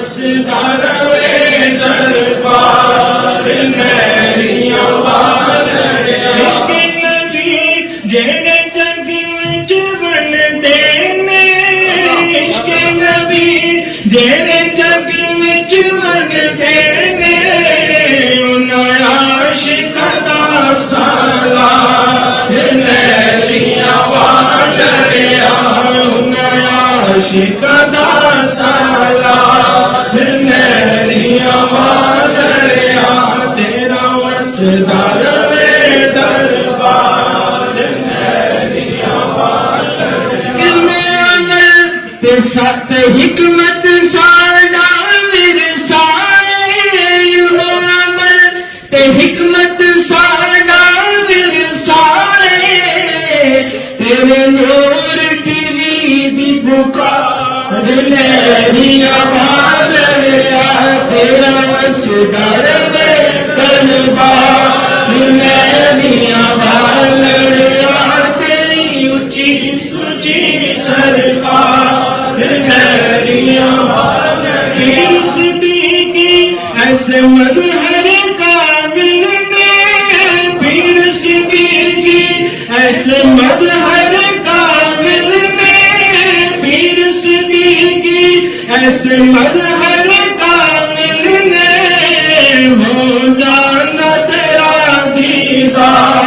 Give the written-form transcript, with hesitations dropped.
वसदा रवे दरबार मेरिया वालड़िया इश्क नबी जेड़े जग विच बनदे ने इश्क नबी जेड़े जग विच बनदे ने उन्हां आशिकां दा सलाम मेरिया वालड़िया उन्हां आशिकां दा सलाम मेरिया वालड़िया तेरा वसदा रवे दरबार मेरिया वालड़िया ते सत हिकमत साडा विरसाए अमल ते हिकमत साडा विरसाए तेरे नूर की दी पुकार मेरिया वालड़िया तेरा वसदा रवे दरबार मेरिया वालड़िया तेरी ऊंची सुची सरकार मेरिया वालड़िया सिद्दीकी ऐसे मजहर काबिल ने पीर सिद्दीकी ऐसे मजहर काबिल ने पीर सिद्दीकी ऐसे मजहर काबिल ने हो जाना तेरा दीदार